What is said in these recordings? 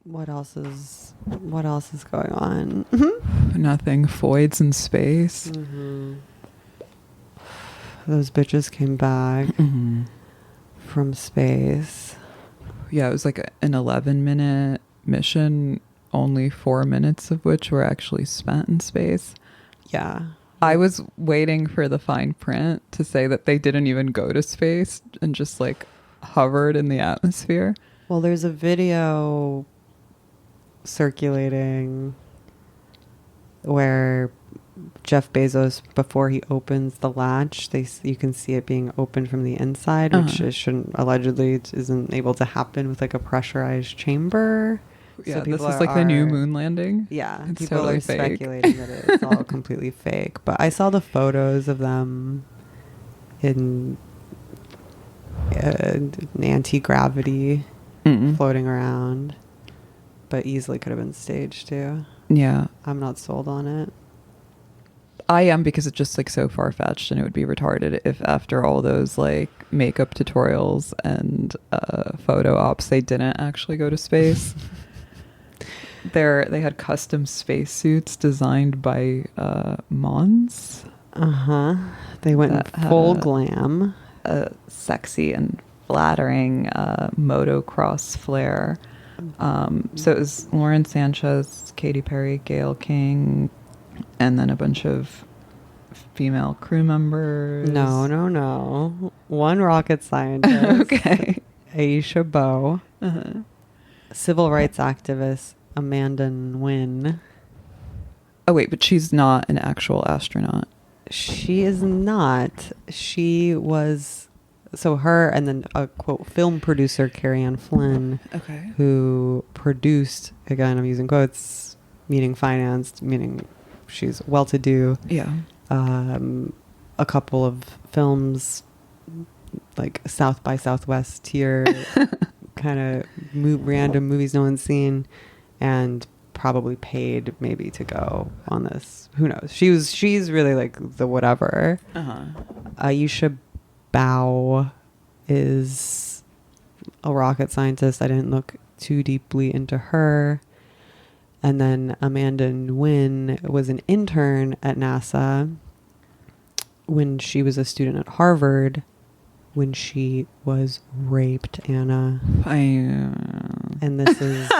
What else is going on? Nothing. Foids in space. Those bitches came back from space. Yeah, it was like an 11-minute mission, only 4 minutes of which were actually spent in space. Yeah. I was waiting for the fine print to say that they didn't even go to space and just like hovered in the atmosphere. Well, there's a video circulating where Jeff Bezos, before he opens the latch, you can see it being opened from the inside, which allegedly isn't able to happen with like a pressurized chamber. Yeah, so this is like the new moon landing. Yeah, it's people totally are fake. speculating that it's all completely fake. But I saw the photos of them in anti-gravity floating around, but easily could have been staged too. Yeah, I'm not sold on it. I am, because it's just like so far-fetched, and it would be retarded if after all those like makeup tutorials and photo ops they didn't actually go to space. They had custom spacesuits designed by Mons. They went full glam. A sexy and flattering motocross flair. So it was Lauren Sanchez, Katy Perry, Gayle King, and then a bunch of female crew members. No. One rocket scientist. Okay. Aisha Bowe. Civil rights activist Amanda Nguyen. Oh, wait, but she's not an actual astronaut. She is not. She was... So her and then a, quote, film producer, Carrie Ann Flynn, who produced, again, I'm using quotes, meaning financed, meaning she's well-to-do. Yeah. A couple of films, like South by Southwest tier, kind of random movies no one's seen, and probably paid maybe to go on this. Who knows? She's really like the whatever. Aisha Bowe is a rocket scientist. I didn't look too deeply into her. And then Amanda Nguyen was an intern at NASA when she was a student at Harvard, when she was raped, Anna. And this is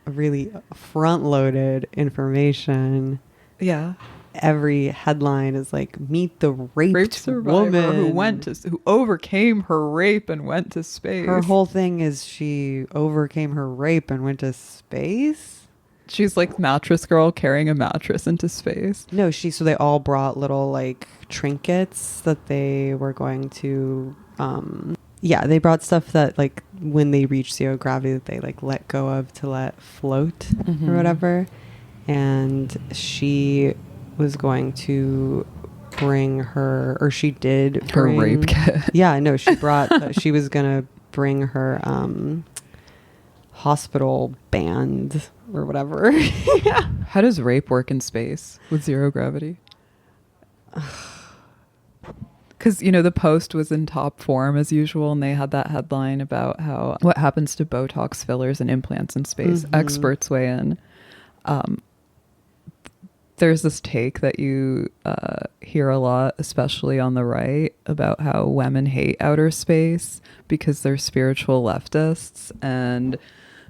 really front-loaded information. Yeah. Every headline is like, meet the raped survivor woman who overcame her rape and went to space. Her whole thing is she overcame her rape and went to space. She's like Mattress Girl carrying a mattress into space. No, so they all brought little like trinkets that they were going to they brought stuff that like when they reach zero gravity that they like let go of to let float or whatever. And she was going to bring her, or she did her rape kit. Yeah, no, she brought she was gonna bring her hospital band or whatever. Yeah. How does rape work in space with zero gravity? Because, the Post was in top form as usual, and they had that headline about what happens to Botox fillers and implants in space. Experts weigh in. There's this take that you hear a lot, especially on the right, about how women hate outer space because they're spiritual leftists and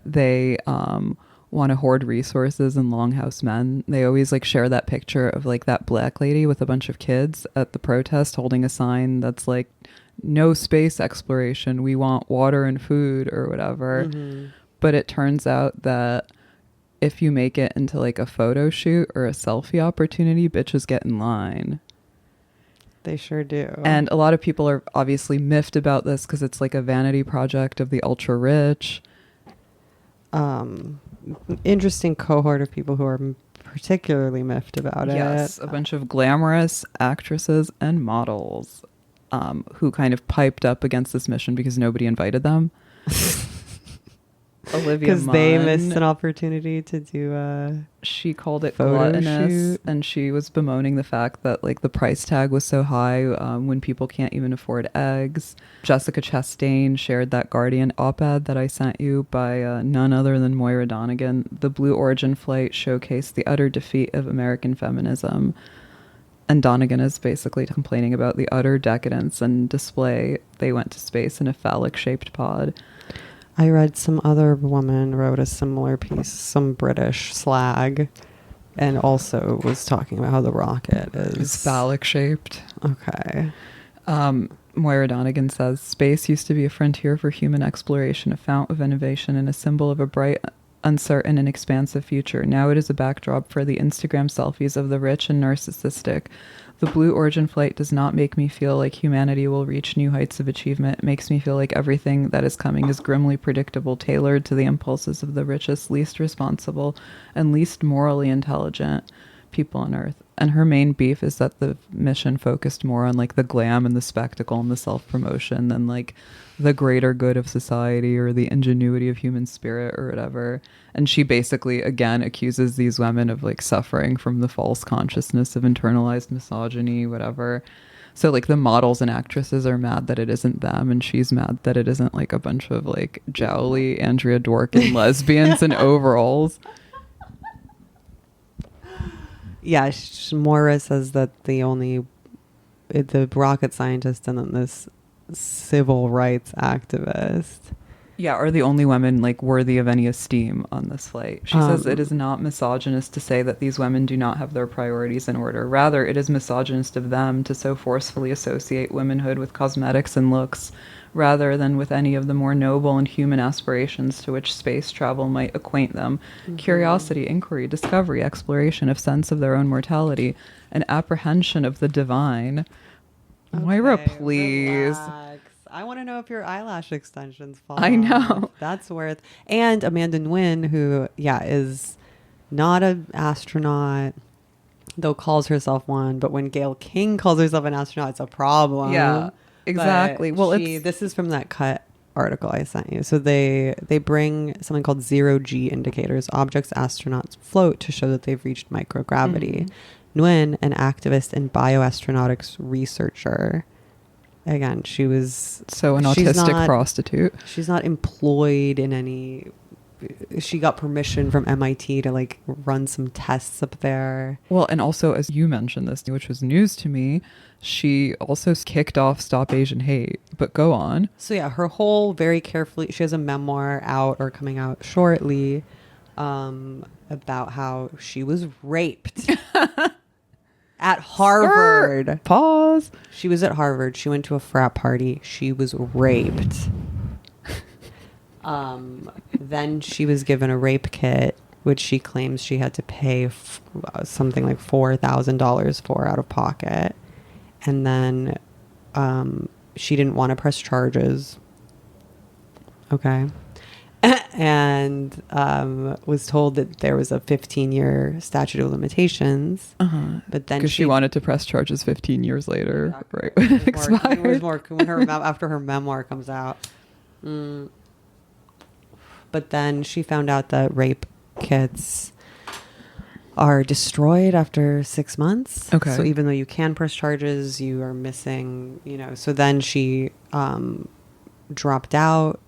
they want to hoard resources and longhouse men. They always like share that picture of like that black lady with a bunch of kids at the protest holding a sign that's like, no space exploration, we want water and food or whatever. But it turns out that if you make it into like a photo shoot or a selfie opportunity, bitches get in line. They sure do. And a lot of people are obviously miffed about this because it's like a vanity project of the ultra rich. Interesting cohort of people who are particularly miffed about it. Yes, a bunch of glamorous actresses and models who kind of piped up against this mission because nobody invited them. Olivia because they Munn. missed an opportunity to do She called it photo gluttonous, shoot. and she was bemoaning the fact that like the price tag was so high when people can't even afford eggs. Jessica Chastain shared that Guardian op-ed that I sent you by none other than Moira Donegan. The Blue Origin flight showcased the utter defeat of American feminism. And Donegan is basically complaining about the utter decadence and display. They went to space in a phallic-shaped pod. I read some other woman wrote a similar piece, some British slag, and also was talking about how the rocket is Phallic-shaped. Okay. Moira Donegan says, space used to be a frontier for human exploration, a fount of innovation, and a symbol of a bright, uncertain, and expansive future. Now it is a backdrop for the Instagram selfies of the rich and narcissistic. The Blue Origin flight does not make me feel like humanity will reach new heights of achievement. It makes me feel like everything that is coming is grimly predictable, tailored to the impulses of the richest, least responsible, and least morally intelligent people on Earth. And her main beef is that the mission focused more on like the glam and the spectacle and the self-promotion than like the greater good of society or the ingenuity of human spirit or whatever. And she basically again accuses these women of like suffering from the false consciousness of internalized misogyny, whatever. So like the models and actresses are mad that it isn't them, and she's mad that it isn't like a bunch of like jowly Andrea Dworkin lesbians in overalls. Yeah, Moira says that the rocket scientist and then this civil rights activist. Yeah, are the only women like worthy of any esteem on this flight. She says it is not misogynist to say that these women do not have their priorities in order. Rather, it is misogynist of them to so forcefully associate womanhood with cosmetics and looks, rather than with any of the more noble and human aspirations to which space travel might acquaint them. Mm-hmm. Curiosity, inquiry, discovery, exploration of sense of their own mortality, and apprehension of the divine. Okay, Moira, please. Relax. I want to know if your eyelash extensions fall I know. off. That's worth. And Amanda Nguyen, who, is not an astronaut, though calls herself one. But when Gayle King calls herself an astronaut, it's a problem. Yeah, exactly. But this is from that Cut article I sent you. So they bring something called zero-G indicators, objects astronauts float to show that they've reached microgravity. Mm-hmm. Nguyen, an activist and bioastronautics researcher. Again, she was... So an autistic prostitute. She's not employed in any... She got permission from MIT to like run some tests up there. Well, and also, as you mentioned this, which was news to me, she also kicked off Stop Asian Hate. But go on. So yeah, her whole very carefully... She has a memoir out or coming out shortly about how she was raped. At Harvard. Pause. She was at Harvard. She went to a frat party. She was raped. Then she was given a rape kit, which she claims she had to pay something like $4,000 for out of pocket. And then she didn't want to press charges. Okay. And was told that there was a 15-year statute of limitations. Uh-huh. But then she wanted to press charges 15 years later, exactly. Right? When it expired. It was more when after her memoir comes out. But then she found out that rape kits are destroyed after 6 months. Okay. So even though you can press charges, you are missing. So then she dropped out.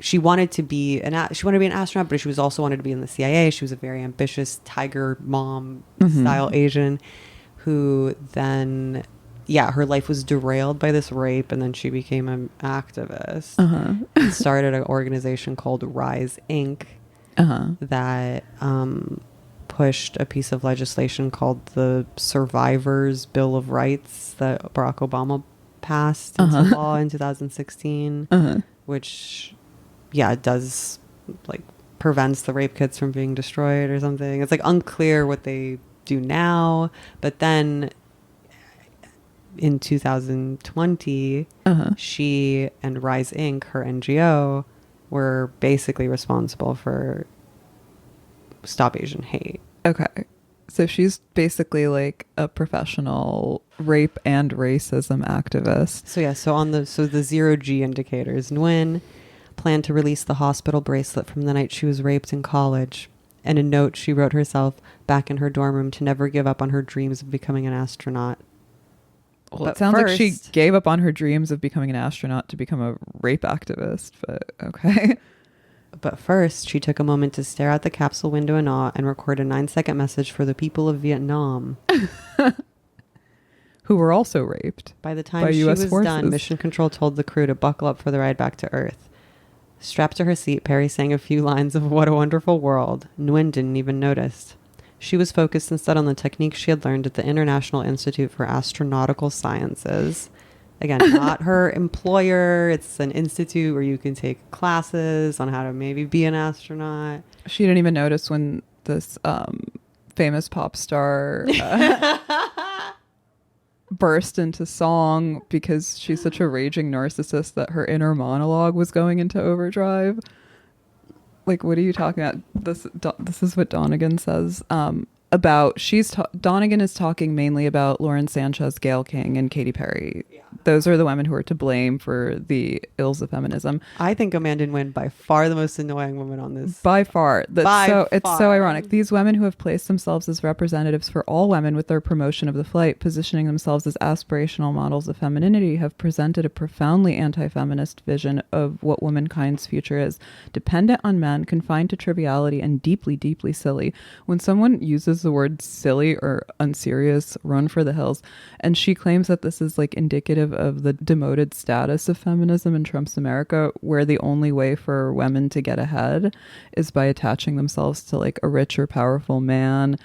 She wanted to be an astronaut, but she also wanted to be in the CIA. She was a very ambitious tiger mom style Asian who then, her life was derailed by this rape, and then she became an activist. And started an organization called Rise Inc. That pushed a piece of legislation called the Survivors Bill of Rights that Barack Obama passed into law in 2016, which... it does prevents the rape kits from being destroyed or something. It's unclear what they do now. But then in 2020, she and Rise Inc., her NGO, were basically responsible for Stop Asian Hate. Okay. So she's basically a professional rape and racism activist. So the zero-G indicators, Nguyen planned to release the hospital bracelet from the night she was raped in college. And a note she wrote herself back in her dorm room to never give up on her dreams of becoming an astronaut. Well, it sounds like she gave up on her dreams of becoming an astronaut to become a rape activist, but okay. But first, she took a moment to stare out the capsule window in awe and record a 9-second message for the people of Vietnam. Who were also raped. By the time she was done, Mission Control told the crew to buckle up for the ride back to Earth. Strapped to her seat, Perry sang a few lines of What a Wonderful World. Nguyen didn't even notice. She was focused instead on the techniques she had learned at the International Institute for Astronautical Sciences. Again, not her employer. It's an institute where you can take classes on how to maybe be an astronaut. She didn't even notice when this famous pop star burst into song because she's such a raging narcissist that her inner monologue was going into overdrive. Like, what are you talking about? This is what Donegan says about Donegan is talking mainly about Lauren Sanchez, Gayle King, and Katy Perry. Yeah. Those are the women who are to blame for the ills of feminism. I think Amanda Nguyen by far the most annoying woman on this. By far. It's so ironic. These women who have placed themselves as representatives for all women with their promotion of the flight, positioning themselves as aspirational models of femininity, have presented a profoundly anti-feminist vision of what womankind's future is. Dependent on men, confined to triviality, and deeply, deeply silly. When someone uses the word silly or unserious, run for the hills. And she claims that this is like indicative of the demoted status of feminism in Trump's America, where the only way for women to get ahead is by attaching themselves to like a rich or powerful man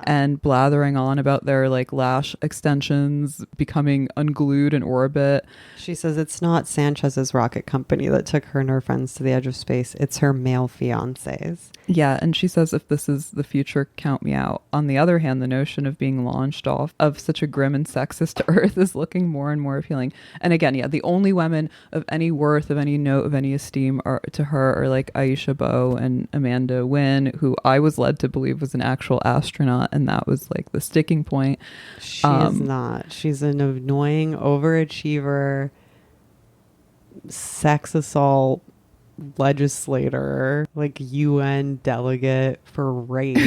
and blathering on about their like lash extensions becoming unglued in orbit. She says it's not Sanchez's rocket company that took her and her friends to the edge of space. It's her male fiancés. Yeah, and she says if this is the future, count me out. On the other hand, the notion of being launched off of such a grim and sexist Earth is looking more and more appealing. And again, the only women of any worth, of any note, of any esteem to her are like Aisha Bowe and Amanda Nguyen, who I was led to believe was an actual astronaut, and that was like the sticking point. She is not. She's an annoying overachiever, sex assault legislator, like UN delegate for rape.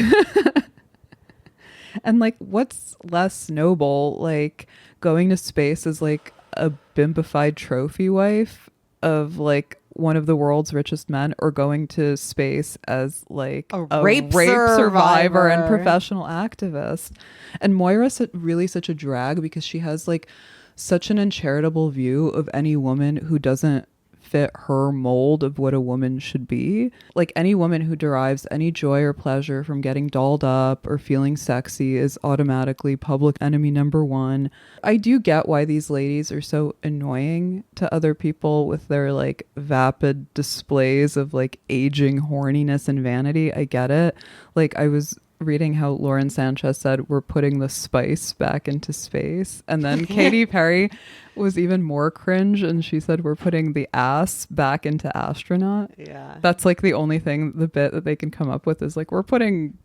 And like, what's less noble, like going to space as like a bimbified trophy wife of like one of the world's richest men, or going to space as like a rape survivor and professional activist? And Moira's really such a drag because she has like such an uncharitable view of any woman who doesn't fit her mold of what a woman should be. Like, any woman who derives any joy or pleasure from getting dolled up or feeling sexy is automatically public enemy number one. I do get why these ladies are so annoying to other people with their like vapid displays of like aging horniness and vanity. I get it. Like, I was reading how Lauren Sanchez said we're putting the spice back into space, and then Katy Perry was even more cringe and she said we're putting the ass back into astronaut. Yeah, that's like the only thing, the bit that they can come up with is like we're putting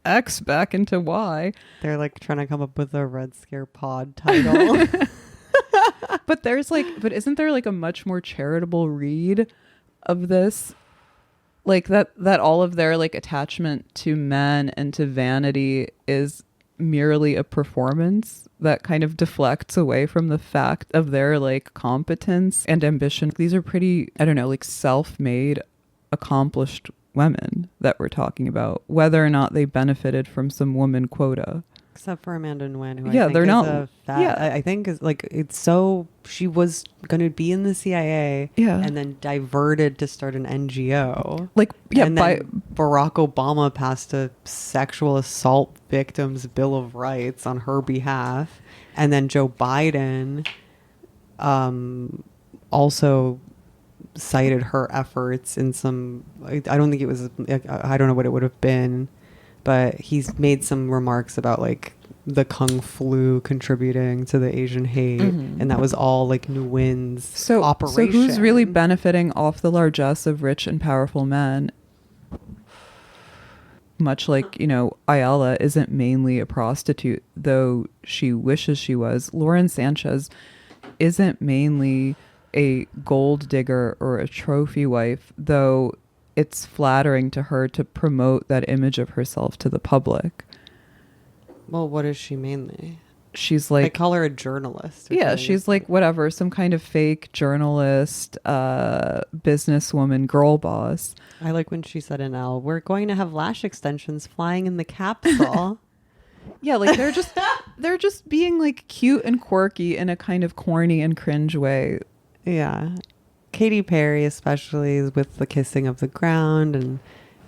X back into Y. They're like trying to come up with a Red Scare pod title. but isn't there like a much more charitable read of this? Like that all of their like attachment to men and to vanity is merely a performance that kind of deflects away from the fact of their like competence and ambition. These are pretty, I don't know, like self-made, accomplished women that we're talking about, whether or not they benefited from some woman quota. Except for Amanda Nguyen, who I think they're is not. I think is like, it's so, she was going to be in the CIA, and then diverted to start an NGO. And then Barack Obama passed a sexual assault victims Bill of Rights on her behalf, and then Joe Biden, also cited her efforts in some. I don't think it was. I don't know what it would have been. But he's made some remarks about like the Kung flu contributing to the Asian hate, and that was all like Nguyen's operation. So who's really benefiting off the largesse of rich and powerful men? Much like, Ayala isn't mainly a prostitute, though she wishes she was. Lauren Sanchez isn't mainly a gold digger or a trophy wife, though it's flattering to her to promote that image of herself to the public. Well, what is she mainly? She's like, I call her a journalist. Yeah, she's like whatever, some kind of fake journalist, businesswoman, girl boss. I like when she said in Elle, we're going to have lash extensions flying in the capsule. Yeah, like they're just being like cute and quirky in a kind of corny and cringe way. Yeah. Katy Perry especially is with the kissing of the ground, and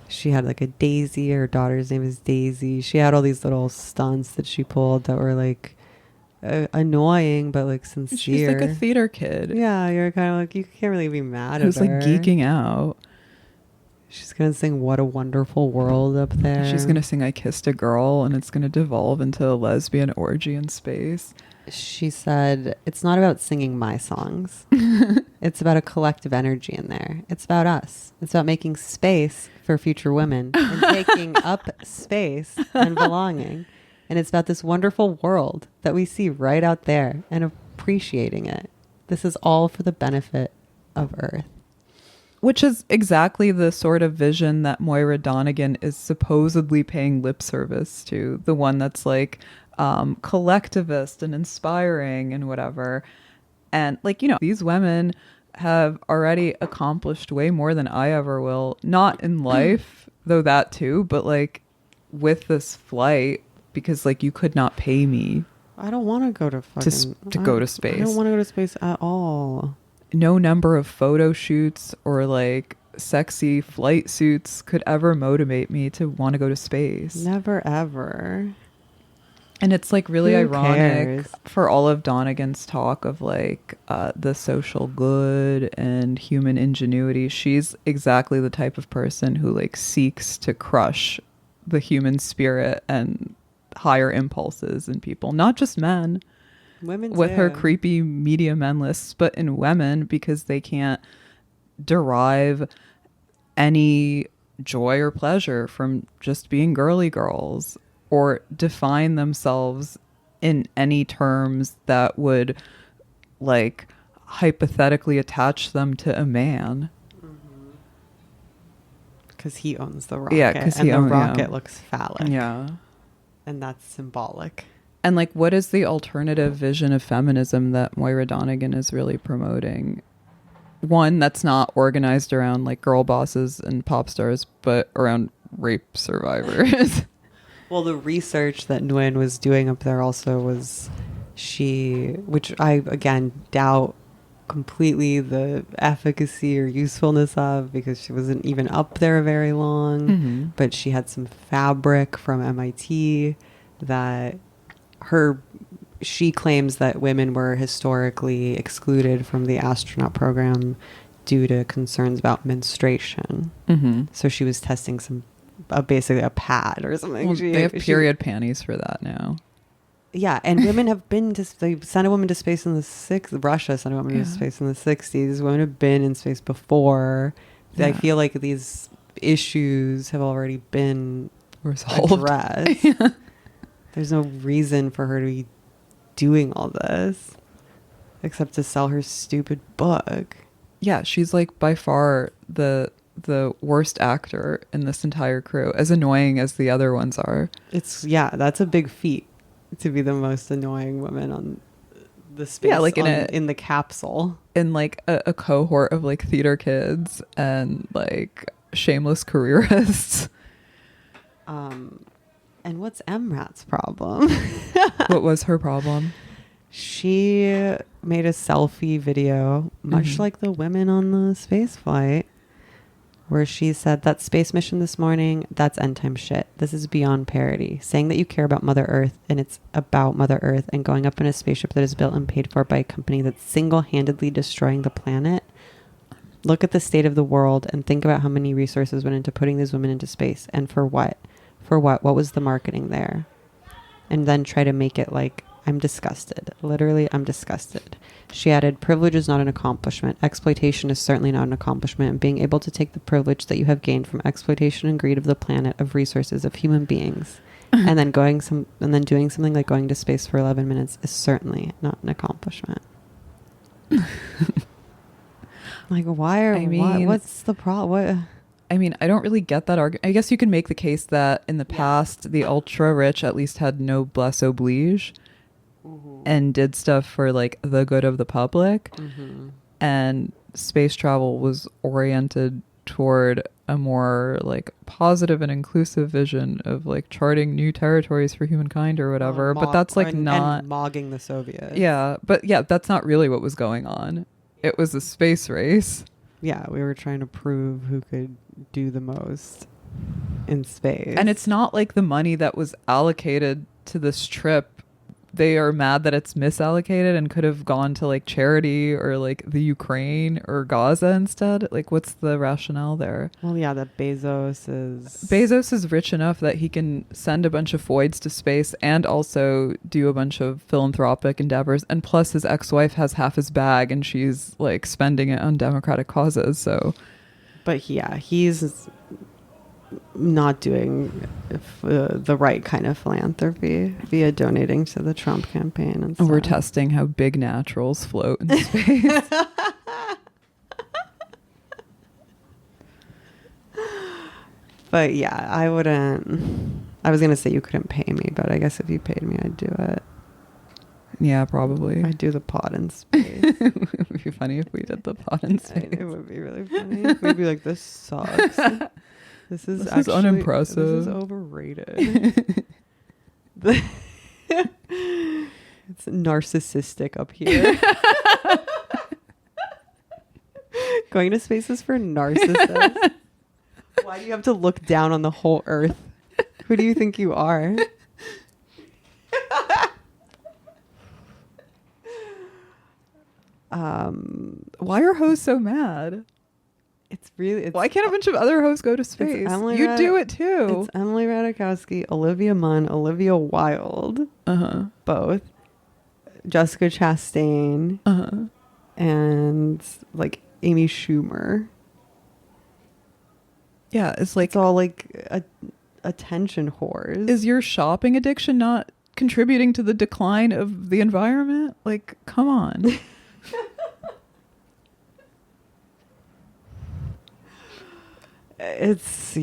she had like a Daisy. Her daughter's name is Daisy. She had all these little stunts that she pulled that were like annoying but like sincere. She's like a theater kid. Yeah, you're kind of like, you can't really be mad at her. Who's like geeking out. She's gonna sing "What a Wonderful World" up there. She's gonna sing "I Kissed a Girl," and it's gonna devolve into a lesbian orgy in space. She said, it's not about singing my songs. It's about a collective energy in there. It's about us. It's about making space for future women and taking up space and belonging. And it's about this wonderful world that we see right out there and appreciating it. This is all for the benefit of Earth. Which is exactly the sort of vision that Moira Donegan is supposedly paying lip service to. The one that's like collectivist and inspiring and whatever. And like, you know, these women have already accomplished way more than I ever will. Not in life, though that too, but like with this flight, because like you could not pay me. I don't want to go to fucking... to go to space. I don't want to go to space at all. No number of photo shoots or like sexy flight suits could ever motivate me to want to go to space. Never ever. And it's like really Who ironic cares? for all of Donegan's talk of like the social good and human ingenuity. She's exactly the type of person who like seeks to crush the human spirit and higher impulses in people, not just men. Women With too. her creepy media men lists, but in women because they can't derive any joy or pleasure from just being girly girls or define themselves in any terms that would like hypothetically attach them to a man. Because he owns the rocket. Yeah, because the rocket looks phallic. Yeah. And that's symbolic. And like, what is the alternative vision of feminism that Moira Donegan is really promoting? One that's not organized around like girl bosses and pop stars, but around rape survivors. Well, the research that Nguyen was doing up there also was which I again doubt completely the efficacy or usefulness of, because she wasn't even up there very long. Mm-hmm. But she had some fabric from MIT that she claims that women were historically excluded from the astronaut program due to concerns about menstruation. Mm-hmm. So she was testing basically a pad or something. Well, they have period panties for that now. Yeah, and women have been they sent a woman to space in the 60s. Russia sent a woman to space in the 60s. Women have been in space before. Yeah. I feel like these issues have already been addressed. Yeah. There's no reason for her to be doing all this except to sell her stupid book. Yeah, she's like by far the worst actor in this entire crew, as annoying as the other ones are. That's a big feat to be the most annoying woman on the space. Yeah, like in the capsule. In like a cohort of like theater kids and like shameless careerists. And what's MRAT's problem? What was her problem? She made a selfie video, much like the women on the space flight, where she said, that space mission this morning, that's end time shit. This is beyond parody. Saying that you care about Mother Earth and it's about Mother Earth and going up in a spaceship that is built and paid for by a company that's single-handedly destroying the planet. Look at the state of the world and think about how many resources went into putting these women into space. And for what? For what? What was the marketing there? And then try to make it like, I'm disgusted. Literally, I'm disgusted. She added, privilege is not an accomplishment. Exploitation is certainly not an accomplishment. And being able to take the privilege that you have gained from exploitation and greed of the planet, of resources, of human beings, and then doing something like going to space for 11 minutes is certainly not an accomplishment. Like, what's the problem? What? I mean, I don't really get that argument. I guess you can make the case that in the past, the ultra rich at least had noblesse oblige and did stuff for like the good of the public. And space travel was oriented toward a more like positive and inclusive vision of like charting new territories for humankind or whatever. But that's like not and mogging the Soviets. Yeah, but yeah, that's not really what was going on. It was a space race. Yeah, we were trying to prove who could do the most in space. And it's not like the money that was allocated to this trip, they are mad that it's misallocated and could have gone to like charity or like the Ukraine or Gaza instead. Like, what's the rationale there? Well, yeah, that Bezos is rich enough that he can send a bunch of Foids to space and also do a bunch of philanthropic endeavors. And plus his ex-wife has half his bag and she's like spending it on democratic causes. So, but yeah, he's not doing the right kind of philanthropy via donating to the Trump campaign and stuff. We're testing how big naturals float in space. But yeah, I was gonna say you couldn't pay me, but I guess if you paid me, I'd do it. Yeah, probably. I'd do the pod in space. It would be funny if we did the pod in space. It would be really funny. We'd be like, this sucks. This is unimpressive. This is overrated. It's narcissistic up here. Going to space is for narcissists. Why do you have to look down on the whole Earth? Who do you think you are? Why are hosts so mad? Why can't a bunch of other hosts go to space? You do it too. It's Emily Ratajkowski, Olivia Munn, Olivia Wilde, both, Jessica Chastain, and like Amy Schumer. Yeah, it's all like attention whores. Is your shopping addiction not contributing to the decline of the environment? Like, come on. It's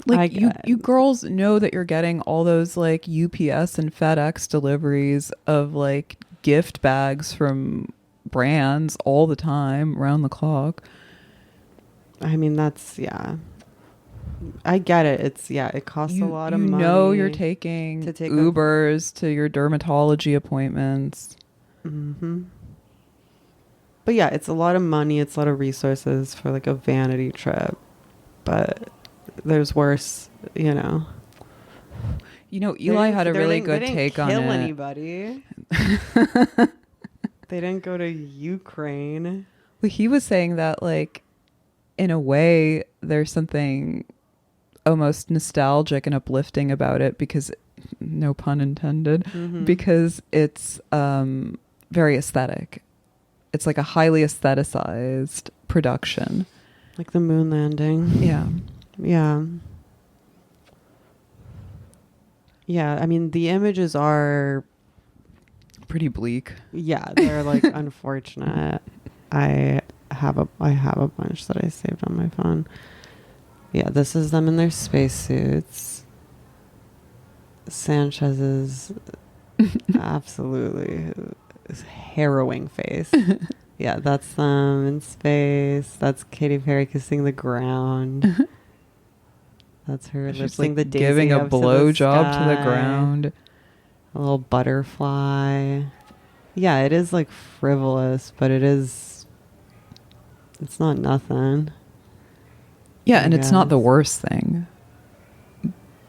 like you girls know that you're getting all those like UPS and FedEx deliveries of like gift bags from brands all the time around the clock. I mean, that's I get it. It costs a lot of money. You know you're taking Ubers to your dermatology appointments. But yeah, it's a lot of money. It's a lot of resources for like a vanity trip. But there's worse, Eli had a really good take on it. They didn't kill anybody. They didn't go to Ukraine. Well, he was saying that like, in a way, there's something almost nostalgic and uplifting about it because, no pun intended, because it's very aesthetic. It's like a highly aestheticized production. Like the moon landing. Yeah. Yeah. Yeah, I mean, the images are pretty bleak. Yeah, they're like unfortunate. I have a bunch that I saved on my phone. Yeah, this is them in their spacesuits. Sanchez's absolutely harrowing face. Yeah, that's them in space. That's Katy Perry kissing the ground. That's her lifting the daisy giving a blowjob to the sky. ground. A little butterfly. Yeah, it is like frivolous, but it's not nothing. Yeah, and it's not the worst thing.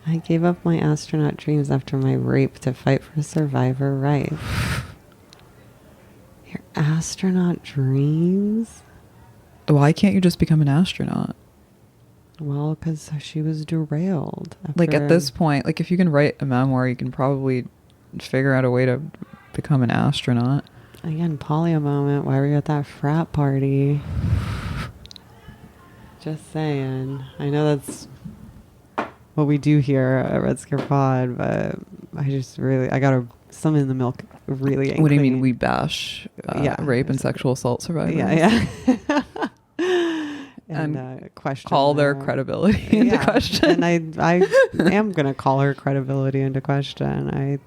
I gave up my astronaut dreams after my rape to fight for survivor rights. Your astronaut dreams? Why can't you just become an astronaut? Well, because she was derailed. Like at this point, like if you can write a memoir, you can probably figure out a way to become an astronaut. Again, polio moment. Why were you at that frat party? Just saying. I know that's what we do here at Redscare Pod, but I got a some in the milk really ain't What do you clean. mean we bash Yeah. rape and sexual assault survivors? Yeah. And question call their credibility into question. And I am gonna call her credibility into question.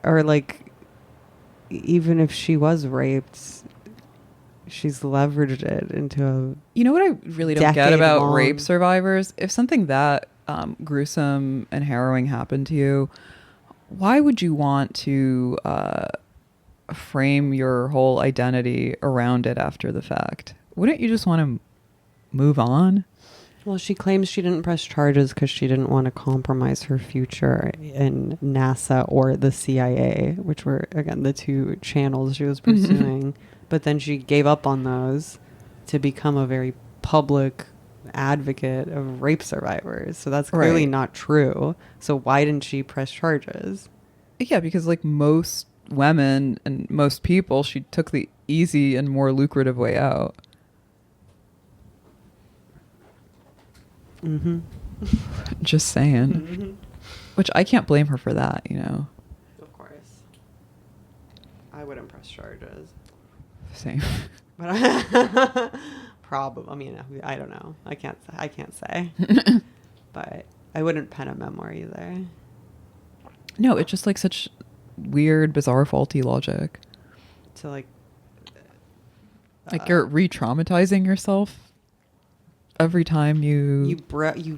Or like, even if she was raped, she's leveraged it into a. You know what I really don't get about decade-long- rape survivors? If something that gruesome and harrowing happened to you, why would you want to frame your whole identity around it after the fact? Wouldn't you just want to move on? Well, she claims she didn't press charges because she didn't want to compromise her future in NASA or the CIA, which were, again, the two channels she was pursuing. But then she gave up on those to become a very public advocate of rape survivors. So that's clearly Right. not true. So why didn't she press charges? Yeah, because like most women and most people, she took the easy and more lucrative way out. Mm-hmm. Just saying. Mm-hmm. Which I can't blame her for that, you know. Of course. I wouldn't press charges. Same. But probably, I mean, I don't know. I can't say. But I wouldn't pen a memoir either. No, it's just like such weird, bizarre, faulty logic. To like You're re-traumatizing yourself every time you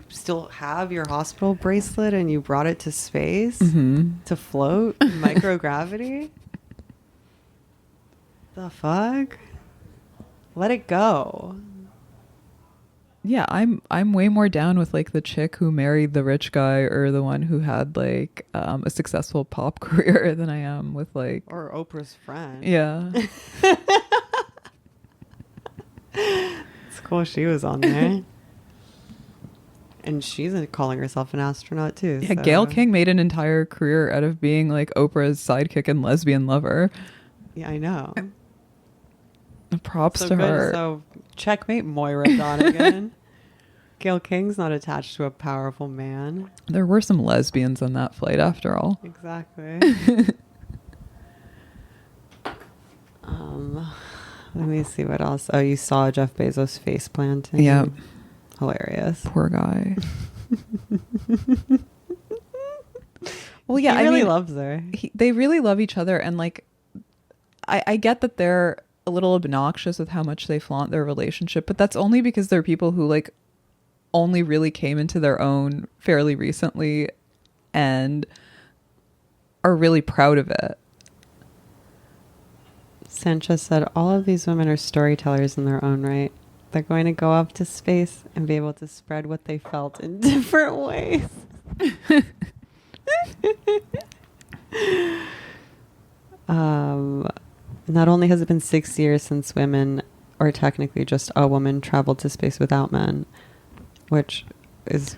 still have your hospital bracelet and you brought it to space Mhm. to float in microgravity. The fuck? Let it go. Yeah, I'm way more down with like the chick who married the rich guy or the one who had like a successful pop career than I am with like Or Oprah's friend. yeah. It's cool she was on there. And she's calling herself an astronaut too. Yeah, so. Gayle King made an entire career out of being like Oprah's sidekick and lesbian lover. Yeah, I know. Props So to good. her. So checkmate Moira Donegan. Gayle King's not attached to a powerful man. There were some lesbians on that flight after all. Exactly. Let me see what else. Oh, you saw Jeff Bezos face planting. Yeah. Hilarious. Poor guy. Well, yeah, He really I mean, loves her. they really love each other, and like, I get that they're a little obnoxious with how much they flaunt their relationship, but that's only because they're people who like only really came into their own fairly recently and are really proud of it. Sanchez said, all of these women are storytellers in their own right. They're going to go up to space and be able to spread what they felt in different ways. Not only has it been 6 years since women, or technically just a woman, traveled to space without men, which is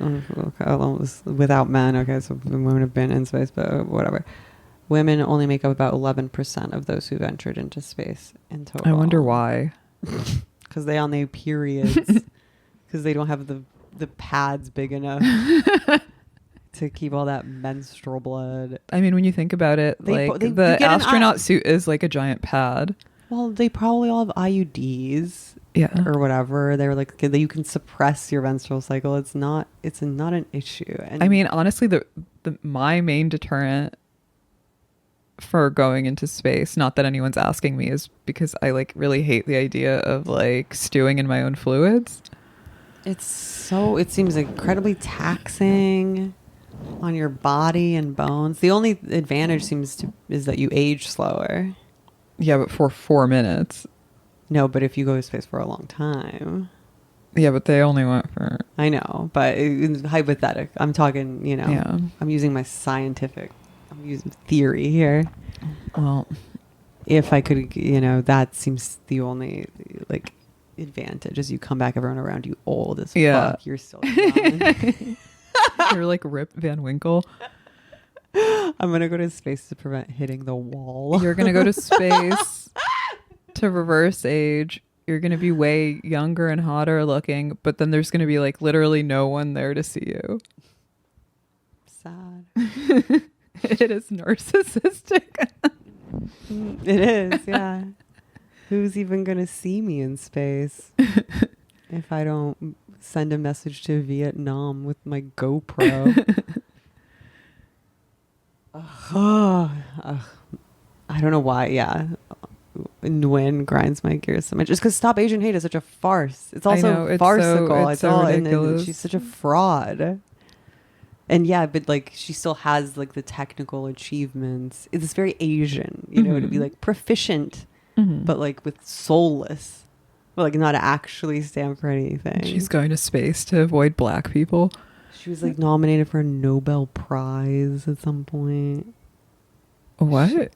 without men. Okay, so women have been in space, but whatever. Women only make up about 11% of those who ventured into space in total. I wonder why. Because they on their periods. Because they don't have the pads big enough to keep all that menstrual blood. I mean, when you think about it, You the get an astronaut suit is like a giant pad. Well, they probably all have IUDs. Yeah. Or whatever. They're like, that you can suppress your menstrual cycle. It's not an issue. And I mean, honestly, my main deterrent for going into space, not that anyone's asking me, is because I like really hate the idea of like stewing in my own fluids. it seems incredibly taxing on your body and bones. The only advantage is that you age slower. Yeah, but for 4 minutes. No, but if you go to space for a long time. Yeah, but they only went for... I know, but it's hypothetical. I'm talking, Yeah. I'm using I'm using theory here. Well, If I could, that seems the only, like, advantage is you come back, everyone around you old as fuck. You're still young. you're like Rip Van Winkle. I'm going to go to space to prevent hitting the wall. You're going to go to space to reverse age. You're going to be way younger and hotter looking, but then there's going to be like literally no one there to see you. Sad. It is narcissistic. It is, yeah. Who's even going to see me in space if I don't send a message to Vietnam with my GoPro? I don't know why. Yeah. Nguyen grinds my gears so much. Just because Stop Asian Hate is such a farce. It's also it's farcical. it's so ridiculous. And she's such a fraud. And yeah, but like she still has like the technical achievements. It's very Asian, you know, to be like proficient, but like with soulless, but like not actually stand for anything. She's going to space to avoid black people. She was like nominated for a Nobel Prize at some point. What?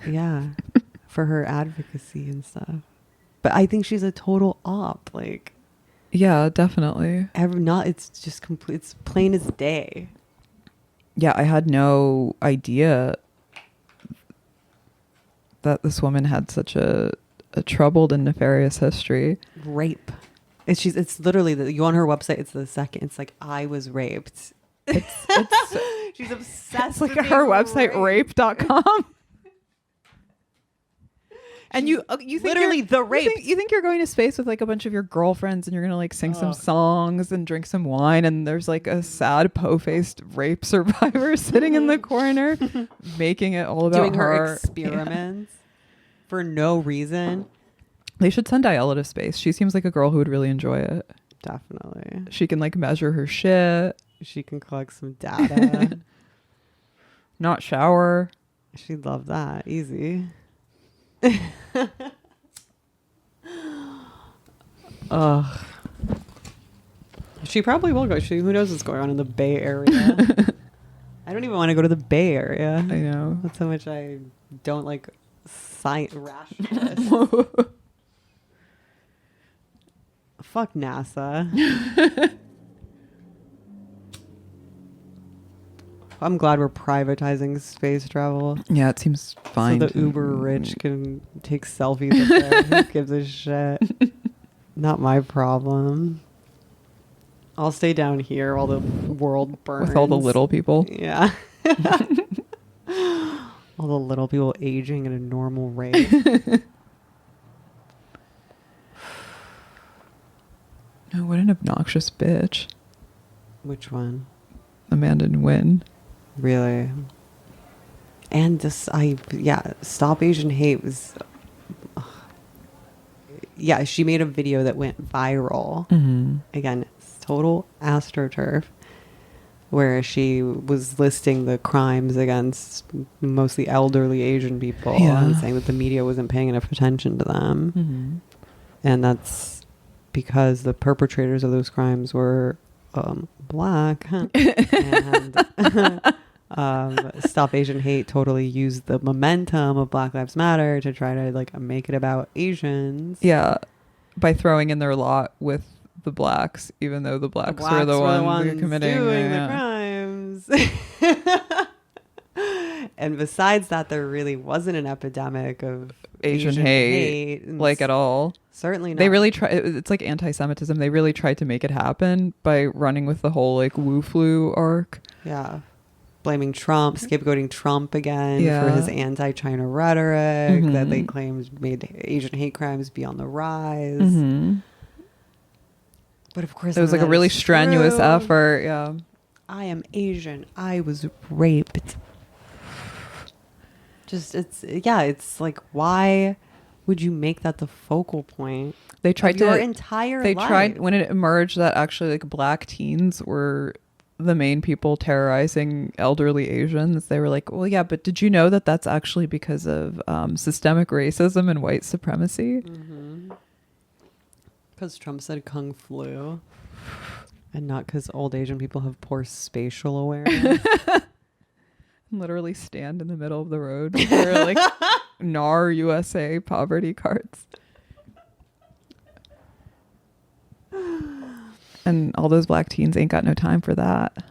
Yeah, for her advocacy and stuff. But I think she's a total op. Like, yeah, definitely. It's just complete. It's plain as day. Yeah, I had no idea that this woman had such a troubled and nefarious history. Rape. It's literally you on her website. It's the second. It's like I was raped. It's She's obsessed. It's like with her being website, raped. rape.com. And you think literally the rape. You think you're going to space with like a bunch of your girlfriends and you're gonna like sing some songs and drink some wine, and there's like a sad po-faced rape survivor sitting in the corner making it all about doing her her experiments for no reason. They should send Diella to space. She seems like a girl who would really enjoy it. Definitely. She can like measure her shit. She can collect some data. Not shower. She'd love that. Easy. Ugh. She probably will go. Who knows what's going on in the Bay Area? I don't even want to go to the Bay Area. I know. That's how much I don't like rationalists. Fuck NASA. I'm glad we're privatizing space travel. Yeah, it seems fine. So the uber rich can take selfies up there. Who gives a shit? Not my problem. I'll stay down here while the world burns. With all the little people. Yeah. All the little people aging at a normal rate. Oh, what an obnoxious bitch. Which one? Amanda Nguyen. Really? And Stop Asian Hate was... yeah, she made a video that went viral. Mm-hmm. Again, it's total astroturf, where she was listing the crimes against mostly elderly Asian people and saying that the media wasn't paying enough attention to them. Mm-hmm. And that's because the perpetrators of those crimes were black. And Stop Asian Hate totally used the momentum of Black Lives Matter to try to like make it about Asians. Yeah, by throwing in their lot with the blacks, even though the blacks were the ones committing doing the crimes. And besides that, there really wasn't an epidemic of Asian hate like at all. Certainly not. They really try. It's like anti-Semitism. They really tried to make it happen by running with the whole like Wu flu arc. Yeah. Blaming Trump, scapegoating Trump again for his anti-China rhetoric that they claimed made Asian hate crimes be on the rise. Mm-hmm. But of course, it was like a really strenuous effort. Yeah. I am Asian. I was raped. It's like, why would you make that the focal point? They tried your entire life. Tried when it emerged that actually like black teens were the main people terrorizing elderly Asians. They were like, well, yeah, but did you know that that's actually because of systemic racism and white supremacy? Because Trump said kung flu, and not because old Asian people have poor spatial awareness. Literally stand in the middle of the road with their like NAR USA poverty cards. And all those black teens ain't got no time for that.